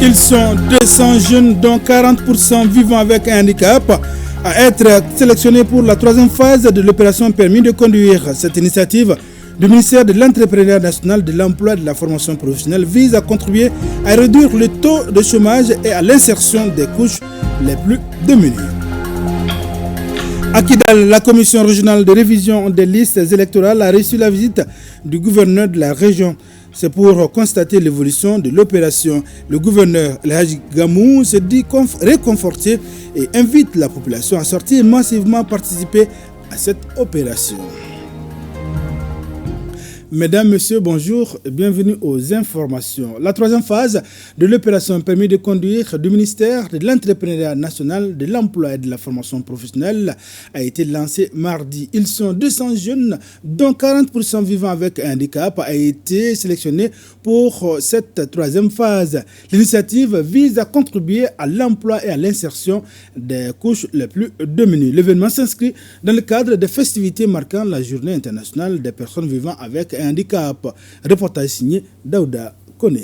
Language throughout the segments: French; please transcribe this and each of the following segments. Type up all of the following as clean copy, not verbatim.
Ils sont 200 jeunes, dont 40% vivant avec un handicap, à être sélectionnés pour la troisième phase de l'opération permis de conduire. Cette initiative du ministère de l'Entrepreneuriat national, de l'emploi et de la formation professionnelle vise à contribuer à réduire le taux de chômage et à l'insertion des couches les plus démunies. À Kidal, la commission régionale de révision des listes électorales a reçu la visite du gouverneur de la région. C'est pour constater l'évolution de l'opération. Le gouverneur El Hadji Gamou se dit réconforté et invite la population à sortir massivement participer à cette opération. Mesdames, Messieurs, bonjour et bienvenue aux informations. La troisième phase de l'opération permis de conduire du ministère de l'Entrepreneuriat national, de l'emploi et de la formation professionnelle a été lancée mardi. Ils sont 200 jeunes, dont 40% vivant avec un handicap, a été sélectionné pour cette troisième phase. L'initiative vise à contribuer à l'emploi et à l'insertion des couches les plus démunies. L'événement s'inscrit dans le cadre des festivités marquant la journée internationale des personnes vivant avec un handicap. Reportage signé Daouda Kone.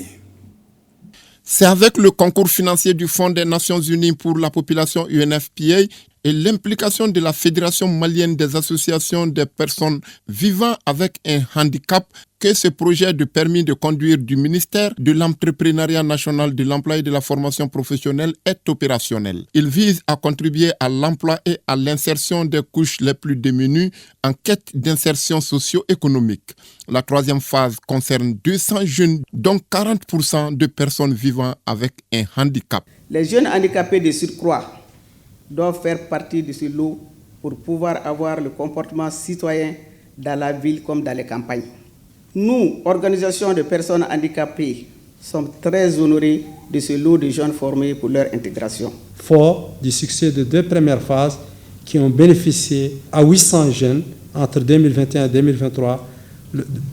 C'est avec le concours financier du Fonds des Nations Unies pour la population UNFPA et l'implication de la Fédération malienne des associations des personnes vivant avec un handicap que ce projet de permis de conduire du ministère de l'Entrepreneuriat national, de l'emploi et de la formation professionnelle est opérationnel. Il vise à contribuer à l'emploi et à l'insertion des couches les plus démunies en quête d'insertion socio-économique. La troisième phase concerne 200 jeunes, dont 40% de personnes vivant avec un handicap. Les jeunes handicapés de surcroît doivent faire partie de ce lot pour pouvoir avoir le comportement citoyen dans la ville comme dans les campagnes. Nous, organisations de personnes handicapées, sommes très honorés de ce lot de jeunes formés pour leur intégration. Fort du succès de deux premières phases qui ont bénéficié à 800 jeunes entre 2021 et 2023,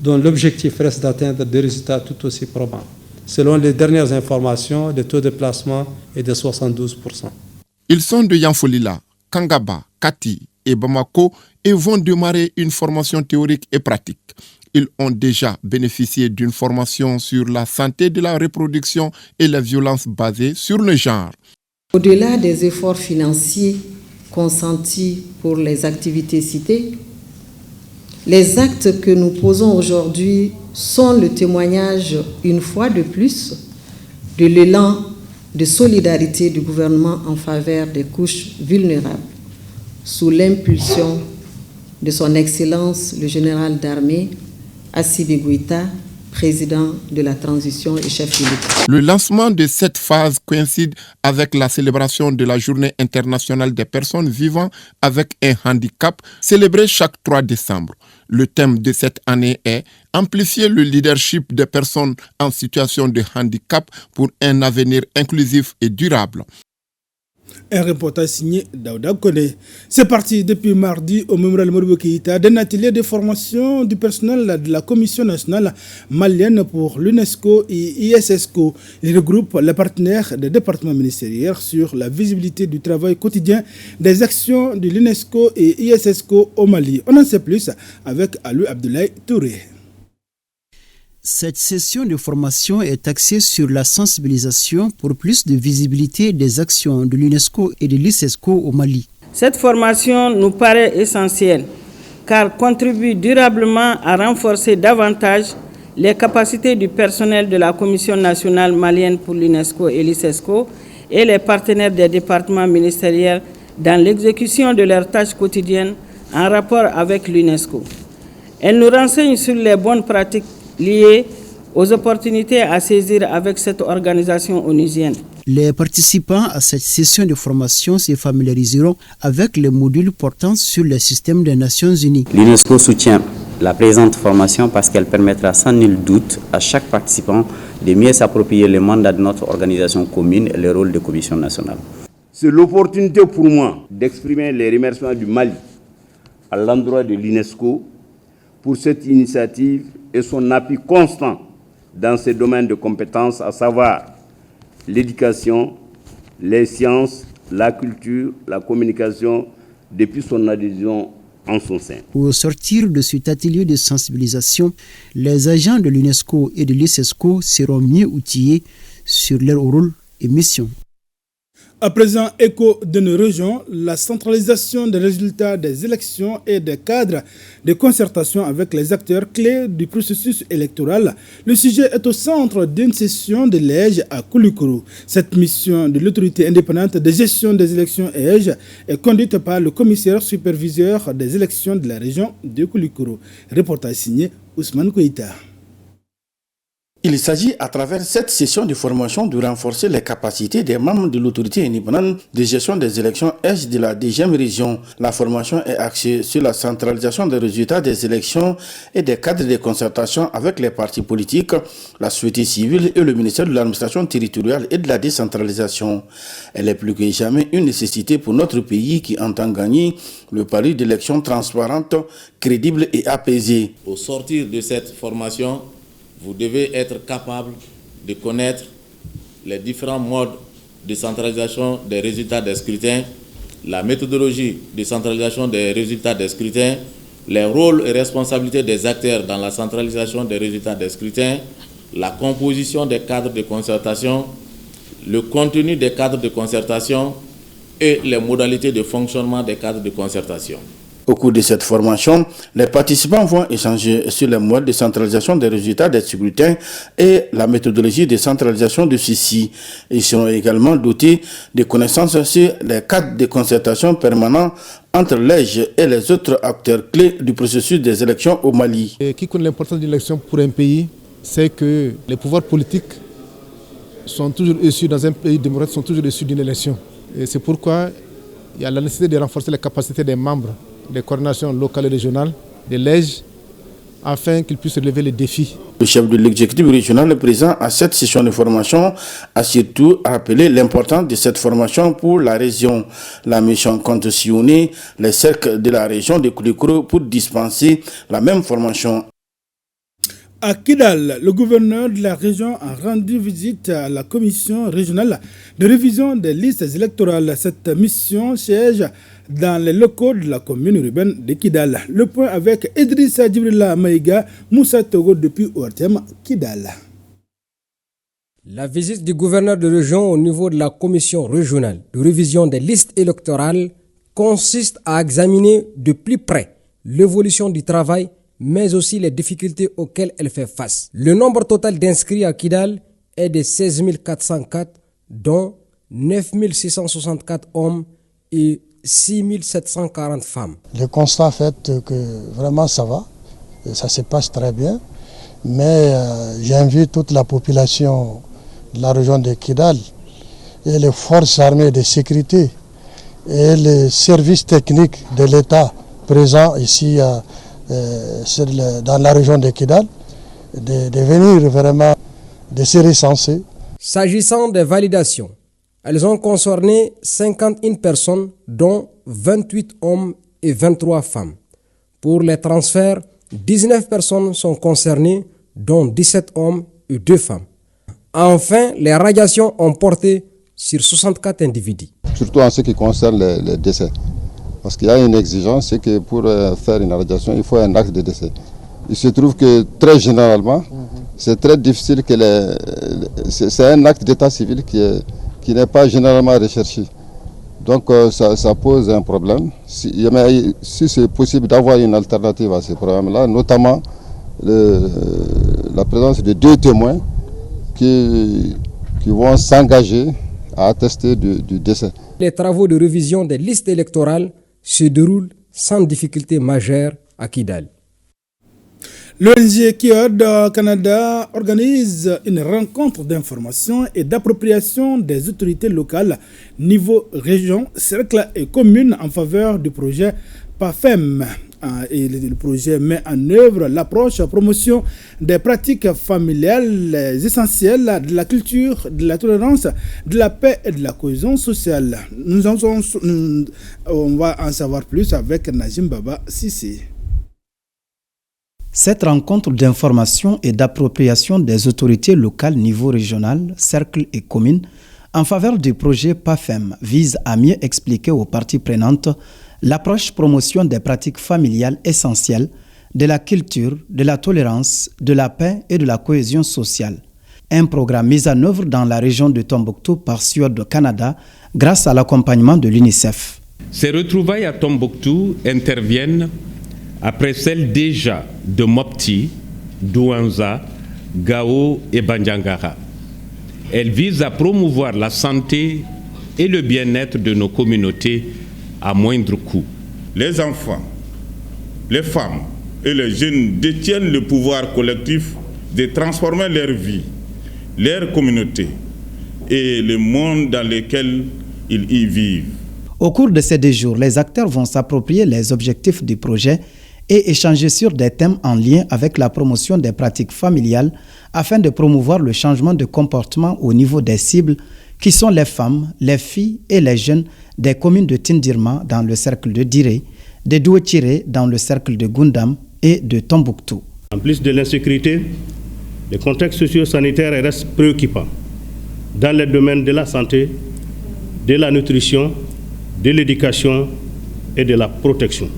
dont l'objectif reste d'atteindre des résultats tout aussi probants. Selon les dernières informations, le taux de placement est de 72%. Ils sont de Yanfolila, Kangaba, Kati et Bamako et vont démarrer une formation théorique et pratique. Ils ont déjà bénéficié d'une formation sur la santé de la reproduction et les violences basées sur le genre. Au-delà des efforts financiers consentis pour les activités citées, les actes que nous posons aujourd'hui sont le témoignage, une fois de plus, de l'élan de solidarité du gouvernement en faveur des couches vulnérables, sous l'impulsion de son Excellence le général d'armée, Assimi Goïta, président de la transition et chef de l'État. Le lancement de cette phase coïncide avec la célébration de la Journée internationale des personnes vivant avec un handicap, célébrée chaque 3 décembre. Le thème de cette année est « Amplifier le leadership des personnes en situation de handicap pour un avenir inclusif et durable ». Un reportage signé Daouda Kone. C'est parti depuis mardi au Mémorial Modibo Keïta d'un atelier de formation du personnel de la Commission nationale malienne pour l'UNESCO et ISSCO. Il regroupe les partenaires des départements ministériels sur la visibilité du travail quotidien des actions de l'UNESCO et ISSCO au Mali. On en sait plus avec Alou Abdoulaye Touré. Cette session de formation est axée sur la sensibilisation pour plus de visibilité des actions de l'UNESCO et de l'ISSCO au Mali. Cette formation nous paraît essentielle car contribue durablement à renforcer davantage les capacités du personnel de la Commission nationale malienne pour l'UNESCO et l'ISSCO et les partenaires des départements ministériels dans l'exécution de leurs tâches quotidiennes en rapport avec l'UNESCO. Elle nous renseigne sur les bonnes pratiques liées aux opportunités à saisir avec cette organisation onusienne. Les participants à cette session de formation se familiariseront avec les modules portant sur le système des Nations Unies. L'UNESCO soutient la présente formation parce qu'elle permettra sans nul doute à chaque participant de mieux s'approprier les mandats de notre organisation commune et le rôle de commission nationale. C'est l'opportunité pour moi d'exprimer les remerciements du Mali à l'endroit de l'UNESCO pour cette initiative et son appui constant dans ces domaines de compétences, à savoir l'éducation, les sciences, la culture, la communication, depuis son adhésion en son sein. Pour sortir de cet atelier de sensibilisation, les agents de l'UNESCO et de l'ISSCO seront mieux outillés sur leur rôle et missions. À présent, écho de nos régions, la centralisation des résultats des élections et des cadres de concertation avec les acteurs clés du processus électoral. Le sujet est au centre d'une session de l'EJ à Koulikoro. Cette mission de l'autorité indépendante de gestion des élections EJ est conduite par le commissaire superviseur des élections de la région de Koulikoro. Reportage signé Ousmane Kouita. Il s'agit à travers cette session de formation de renforcer les capacités des membres de l'autorité indépendante de gestion des élections EJ de la 2e région. La formation est axée sur la centralisation des résultats des élections et des cadres de concertation avec les partis politiques, la société civile et le ministère de l'administration territoriale et de la décentralisation. Elle est plus que jamais une nécessité pour notre pays qui entend gagner le pari d'élections transparentes, crédibles et apaisées. Au sortir de cette formation, vous devez être capable de connaître les différents modes de centralisation des résultats des scrutins, la méthodologie de centralisation des résultats des scrutins, les rôles et responsabilités des acteurs dans la centralisation des résultats des scrutins, la composition des cadres de concertation, le contenu des cadres de concertation et les modalités de fonctionnement des cadres de concertation. Au cours de cette formation, les participants vont échanger sur les modes de centralisation des résultats des scrutins et la méthodologie de centralisation de ceux-ci. Ils seront également dotés de connaissances sur les cadres de concertation permanents entre l'EJ et les autres acteurs clés du processus des élections au Mali. Et qui connaît l'importance de l'élection pour un pays, c'est que les pouvoirs politiques sont toujours issus, dans un pays démocratique, sont toujours issus d'une élection. Et c'est pourquoi il y a la nécessité de renforcer les capacités des membres des coordinations locales et régionales, de l'EJ, afin qu'ils puissent relever les défis. Le chef de l'exécutif régional présent à cette session de formation a surtout rappelé l'importance de cette formation pour la région. La mission compte sillonner les cercles de la région de Koulikoro pour dispenser la même formation. À Kidal, le gouverneur de la région a rendu visite à la commission régionale de révision des listes électorales. Cette mission siège dans les locaux de la commune urbaine de Kidal. Le point avec Idrissa Djibrila Maïga, Moussa Togo depuis Ouartem, Kidal. La visite du gouverneur de région au niveau de la commission régionale de révision des listes électorales consiste à examiner de plus près l'évolution du travail, mais aussi les difficultés auxquelles elle fait face. Le nombre total d'inscrits à Kidal est de 16 404, dont 9 664 hommes et 6 740 femmes. Le constat fait que vraiment ça va, ça se passe très bien, mais j'invite toute la population de la région de Kidal et les forces armées de sécurité et les services techniques de l'État présents ici dans la région de Kidal, de venir vraiment, de se recenser. S'agissant des validations, elles ont concerné 51 personnes, dont 28 hommes et 23 femmes. Pour les transferts, 19 personnes sont concernées, dont 17 hommes et 2 femmes. Enfin, les radiations ont porté sur 64 individus. Surtout en ce qui concerne les décès. Parce qu'il y a une exigence, c'est que pour faire une radiation, il faut un acte de décès. Il se trouve que très généralement, c'est très difficile que c'est un acte d'état civil qui n'est pas généralement recherché. Donc ça pose un problème. Si c'est possible d'avoir une alternative à ce problème-là, notamment la présence de 2 témoins qui vont s'engager à attester du décès. Les travaux de révision des listes électorales se déroulent sans difficulté majeure à Kidal. L'ONG KIOD Canada organise une rencontre d'information et d'appropriation des autorités locales, niveau région, cercle et commune en faveur du projet PAFEM. Et le projet met en œuvre l'approche promotion des pratiques familiales essentielles de la culture, de la tolérance, de la paix et de la cohésion sociale. On va en savoir plus avec Najim Baba Sissi. Cette rencontre d'information et d'appropriation des autorités locales niveau régional, cercle et commune en faveur du projet PAFEM vise à mieux expliquer aux parties prenantes l'approche promotion des pratiques familiales essentielles, de la culture, de la tolérance, de la paix et de la cohésion sociale. un programme mis en œuvre dans la région de Tombouctou par Suède Canada grâce à l'accompagnement de l'UNICEF. Ces retrouvailles à Tombouctou interviennent après celles déjà de Mopti, Douanza, Gao et Bandiangara. Elles visent à promouvoir la santé et le bien-être de nos communautés à moindre coût. Les enfants, les femmes et les jeunes détiennent le pouvoir collectif de transformer leur vie, leur communauté et le monde dans lequel ils y vivent. Au cours de ces 2 jours, les acteurs vont s'approprier les objectifs du projet et échanger sur des thèmes en lien avec la promotion des pratiques familiales afin de promouvoir le changement de comportement au niveau des cibles qui sont les femmes, les filles et les jeunes des communes de Tindirma dans le cercle de Diré, de Douotire dans le cercle de Gundam et de Tombouctou. En plus de l'insécurité, le contexte socio-sanitaire reste préoccupant dans les domaines de la santé, de la nutrition, de l'éducation et de la protection.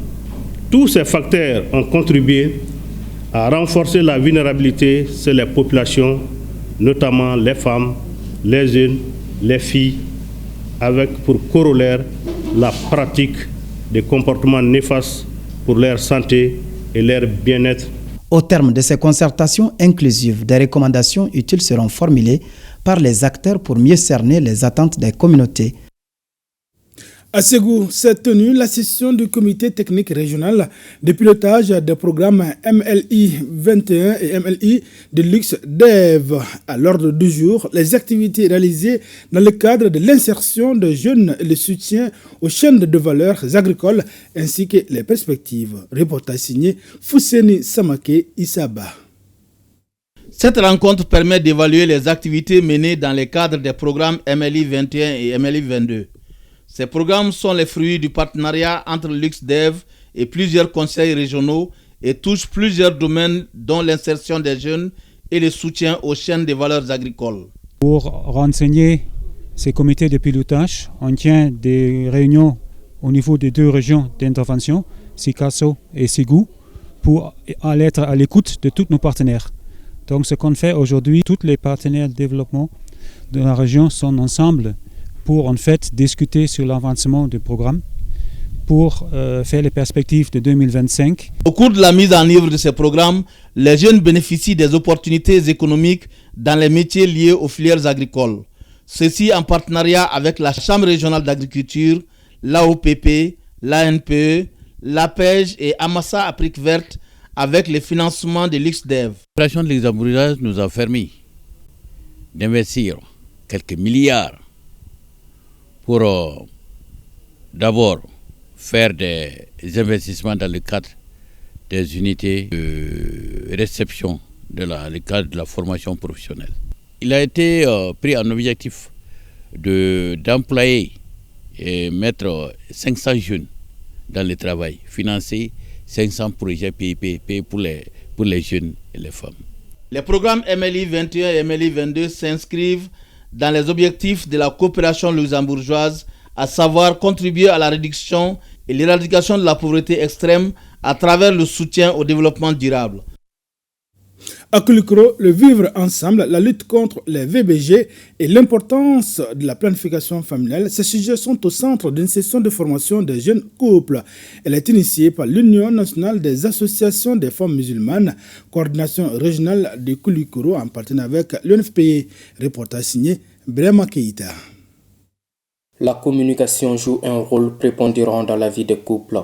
Tous ces facteurs ont contribué à renforcer la vulnérabilité sur les populations, notamment les femmes, les jeunes, les filles, avec pour corollaire la pratique des comportements néfastes pour leur santé et leur bien-être. Au terme de ces concertations inclusives, des recommandations utiles seront formulées par les acteurs pour mieux cerner les attentes des communautés. À Ségou s'est tenue la session du comité technique régional de pilotage des programmes MLI 21 et MLI de luxe DEV. À l'ordre du jour, les activités réalisées dans le cadre de l'insertion des jeunes et le soutien aux chaînes de valeurs agricoles ainsi que les perspectives. Reportage signé Fousseni Samake Issaba. Cette rencontre permet d'évaluer les activités menées dans le cadre des programmes MLI 21 et MLI 22. Ces programmes sont les fruits du partenariat entre l'UXDEV et plusieurs conseils régionaux et touchent plusieurs domaines dont l'insertion des jeunes et le soutien aux chaînes de valeurs agricoles. Pour renseigner ces comités de pilotage, on tient des réunions au niveau des 2 régions d'intervention, Sikasso et Ségou, pour être à l'écoute de tous nos partenaires. Donc ce qu'on fait aujourd'hui, tous les partenaires de développement de la région sont ensemble pour en fait discuter sur l'avancement du programme, pour faire les perspectives de 2025. Au cours de la mise en œuvre de ces programmes, les jeunes bénéficient des opportunités économiques dans les métiers liés aux filières agricoles. Ceci en partenariat avec la Chambre régionale d'agriculture, l'AOPP, l'ANPE, l'APEJ et Amassa Afrique Verte avec le financement de l'UXDEV. L'opération de l'exembourgeoise nous a permis d'investir quelques milliards pour d'abord faire des investissements dans le cadre des unités de réception dans le cadre de la formation professionnelle. Il a été pris en objectif d'employer et mettre 500 jeunes dans le travail, financer 500 projets PIP pour les jeunes et les femmes. Les programmes MLI 21 et MLI 22 s'inscrivent dans les objectifs de la coopération luxembourgeoise, à savoir contribuer à la réduction et l'éradication de la pauvreté extrême à travers le soutien au développement durable. À Koulikoro, le vivre ensemble, la lutte contre les VBG et l'importance de la planification familiale, ces sujets sont au centre d'une session de formation des jeunes couples. Elle est initiée par l'Union nationale des associations des femmes musulmanes, coordination régionale de Koulikoro en partenariat avec l'UNFPA. Reportage signé Brema Keïta. La communication joue un rôle prépondérant dans la vie des couples.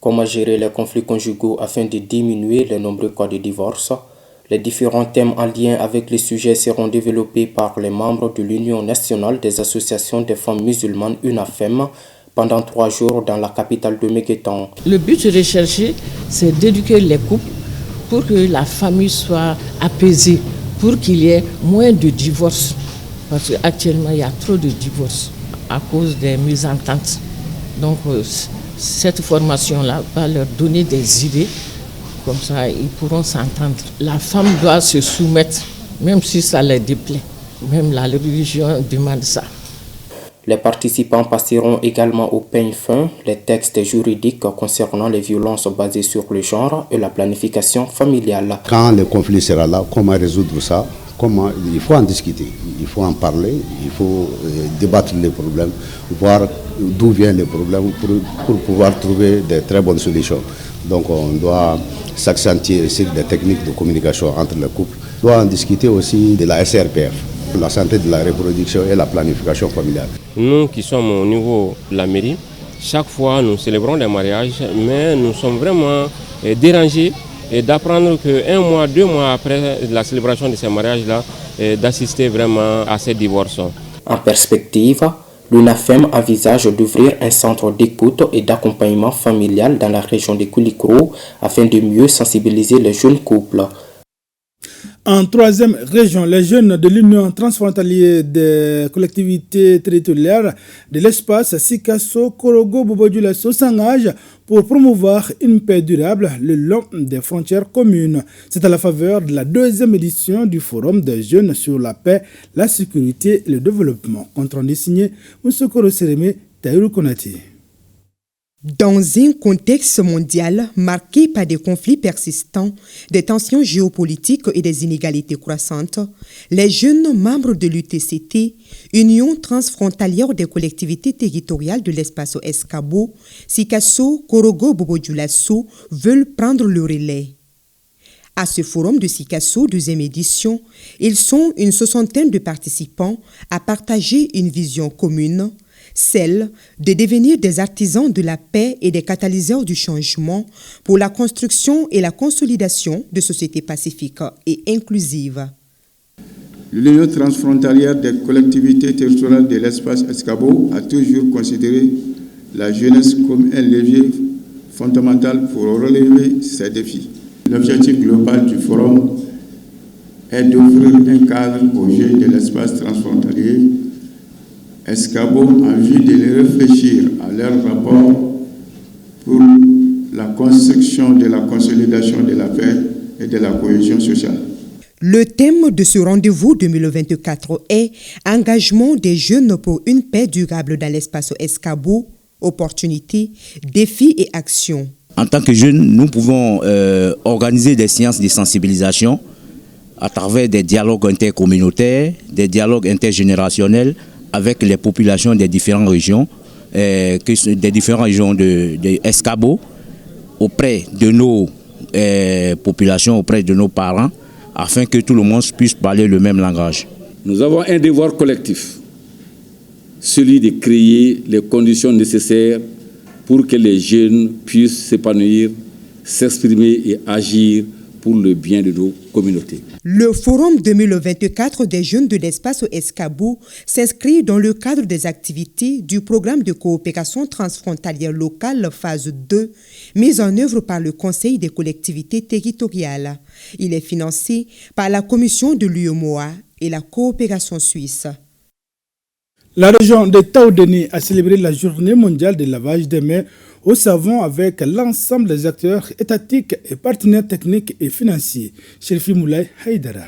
Comment gérer les conflits conjugaux afin de diminuer le nombreux cas de divorce? Les différents thèmes en lien avec les sujets seront développés par les membres de l'Union nationale des associations des femmes musulmanes UNAFEM pendant 3 jours dans la capitale de Mékétan. Le but recherché, c'est d'éduquer les couples pour que la famille soit apaisée, pour qu'il y ait moins de divorces. Parce qu'actuellement, il y a trop de divorces à cause des mésententes. Donc, cette formation-là va leur donner des idées. Comme ça, ils pourront s'entendre. La femme doit se soumettre, même si ça les déplaît. Même la religion demande ça. Les participants passeront également au peigne fin les textes juridiques concernant les violences basées sur le genre et la planification familiale. Quand le conflit sera là, comment résoudre ça? comment il faut en discuter, il faut en parler, il faut débattre les problèmes, voir d'où viennent les problèmes pour pouvoir trouver de très bonnes solutions. Donc on doit s'accentuer sur des techniques de communication entre les couples. On doit en discuter aussi de la SRPF, la santé de la reproduction et la planification familiale. Nous qui sommes au niveau de la mairie, chaque fois nous célébrons les mariages, mais nous sommes vraiment dérangés d'apprendre qu'un mois, 2 mois après la célébration de ces mariages-là, d'assister vraiment à ces divorces. En perspective, l'UNAFEM envisage d'ouvrir un centre d'écoute et d'accompagnement familial dans la région de Koulikoro afin de mieux sensibiliser les jeunes couples. En troisième région, les jeunes de l'Union transfrontalière des collectivités territoriales de l'espace Sikasso Korogo Bobodjulasso s'engagent pour promouvoir une paix durable le long des frontières communes. C'est à la faveur de la 2e édition du Forum des jeunes sur la paix, la sécurité et le développement. Compte rendu signé Moussokoro Sereme Taïrou Konati. Dans un contexte mondial marqué par des conflits persistants, des tensions géopolitiques et des inégalités croissantes, les jeunes membres de l'UTCT, Union transfrontalière des collectivités territoriales de l'espace Escabo, Sikasso, Korogo, Bobodjulasso, veulent prendre le relais. À ce forum de Sikasso, 2e édition, ils sont une 60aine de participants à partager une vision commune, celle de devenir des artisans de la paix et des catalyseurs du changement pour la construction et la consolidation de sociétés pacifiques et inclusives. L'Union transfrontalière des collectivités territoriales de l'espace Escabo a toujours considéré la jeunesse comme un levier fondamental pour relever ces défis. L'objectif global du forum est d'offrir un cadre aux jeunes de l'espace transfrontalier Escabo en vue de les réfléchir à leur rapport pour la construction de la consolidation de la paix et de la cohésion sociale. Le thème de ce rendez-vous 2024 est « Engagement des jeunes pour une paix durable dans l'espace Escabo, opportunités, défis et actions ». En tant que jeunes, nous pouvons organiser des séances de sensibilisation à travers des dialogues intercommunautaires, des dialogues intergénérationnels avec les populations des différentes régions, de Escabo, auprès de nos populations, auprès de nos parents, afin que tout le monde puisse parler le même langage. Nous avons un devoir collectif, celui de créer les conditions nécessaires pour que les jeunes puissent s'épanouir, s'exprimer et agir pour le bien de nos communautés. Le Forum 2024 des jeunes de l'espace Escabo s'inscrit dans le cadre des activités du programme de coopération transfrontalière locale phase 2, mis en œuvre par le Conseil des collectivités territoriales. Il est financé par la Commission de l'UEMOA et la coopération suisse. La région de Taoudeni a célébré la journée mondiale de lavage des mains au savon avec l'ensemble des acteurs étatiques et partenaires techniques et financiers. Cherifi Moulay Haïdara.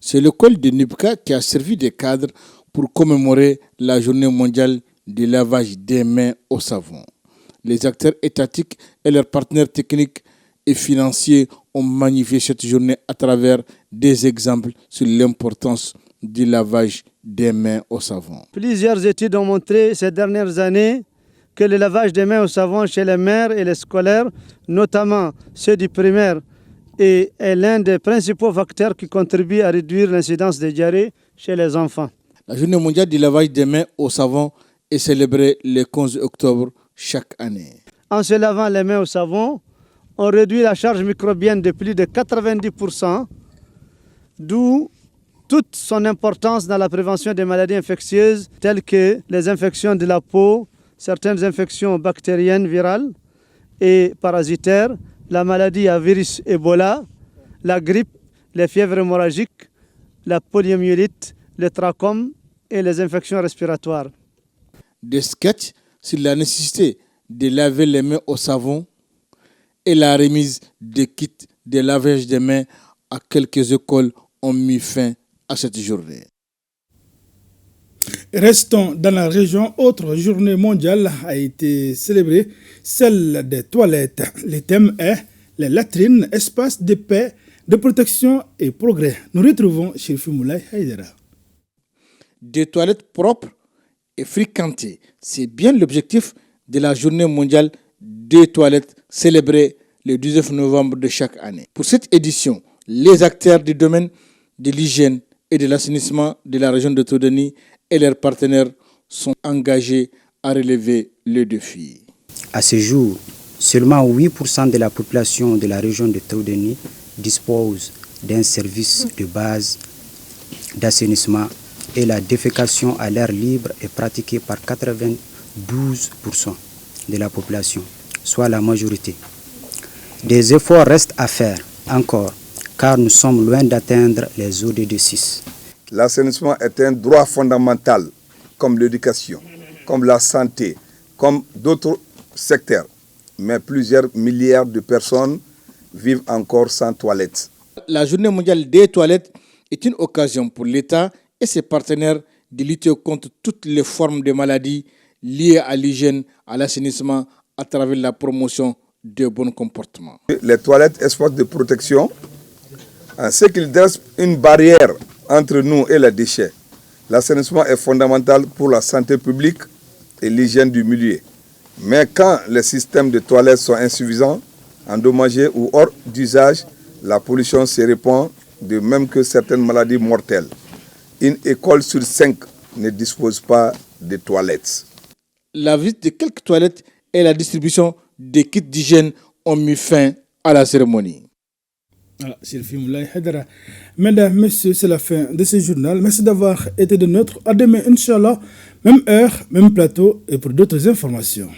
C'est l'école de Nibka qui a servi de cadre pour commémorer la journée mondiale de lavage des mains au savon. Les acteurs étatiques et leurs partenaires techniques et financiers ont magnifié cette journée à travers des exemples sur l'importance du lavage des mains au savon. Plusieurs études ont montré ces dernières années que le lavage des mains au savon chez les mères et les scolaires, notamment ceux du primaire, est l'un des principaux facteurs qui contribuent à réduire l'incidence des diarrhées chez les enfants. La journée mondiale du lavage des mains au savon est célébrée le 15 octobre chaque année. En se lavant les mains au savon, on réduit la charge microbienne de plus de 90%, d'où toute son importance dans la prévention des maladies infectieuses telles que les infections de la peau, certaines infections bactériennes virales et parasitaires, la maladie à virus Ebola, la grippe, les fièvres hémorragiques, la poliomyélite, le trachome et les infections respiratoires. Des sketchs sur la nécessité de laver les mains au savon et la remise des kits de lavage des mains à quelques écoles ont mis fin à cette journée. Restons dans la région. Autre journée mondiale a été célébrée, celle des toilettes. Le thème est les latrines, espace de paix, de protection et progrès. Nous retrouvons Cherifi Moulay Haïdara. Des toilettes propres et fréquentées, c'est bien l'objectif de la journée mondiale des toilettes célébrée le 19 novembre de chaque année. Pour cette édition, les acteurs du domaine de l'hygiène et de l'assainissement de la région de Todani et leurs partenaires sont engagés à relever le défi. À ce jour, seulement 8% de la population de la région de Todani dispose d'un service de base d'assainissement et la défécation à l'air libre est pratiquée par 92% de la population, soit la majorité. Des efforts restent à faire encore, car nous sommes loin d'atteindre les ODD 6. L'assainissement est un droit fondamental, comme l'éducation, comme la santé, comme d'autres secteurs. Mais plusieurs milliards de personnes vivent encore sans toilettes. La journée mondiale des toilettes est une occasion pour l'État et ses partenaires de lutter contre toutes les formes de maladies liées à l'hygiène, à l'assainissement, à travers la promotion de bons comportements. Les toilettes, espaces de protection, ce qu'ils dressent une barrière entre nous et les déchets. L'assainissement est fondamental pour la santé publique et l'hygiène du milieu. Mais quand les systèmes de toilettes sont insuffisants, endommagés ou hors d'usage, la pollution se répand, de même que certaines maladies mortelles. Une école sur 5 ne dispose pas de toilettes. La visite de quelques toilettes et la distribution des kits d'hygiène ont mis fin à la cérémonie. Mesdames, messieurs, c'est la fin de ce journal. Merci d'avoir été de nôtres. À demain, Inch'Allah, même heure, même plateau et pour d'autres informations.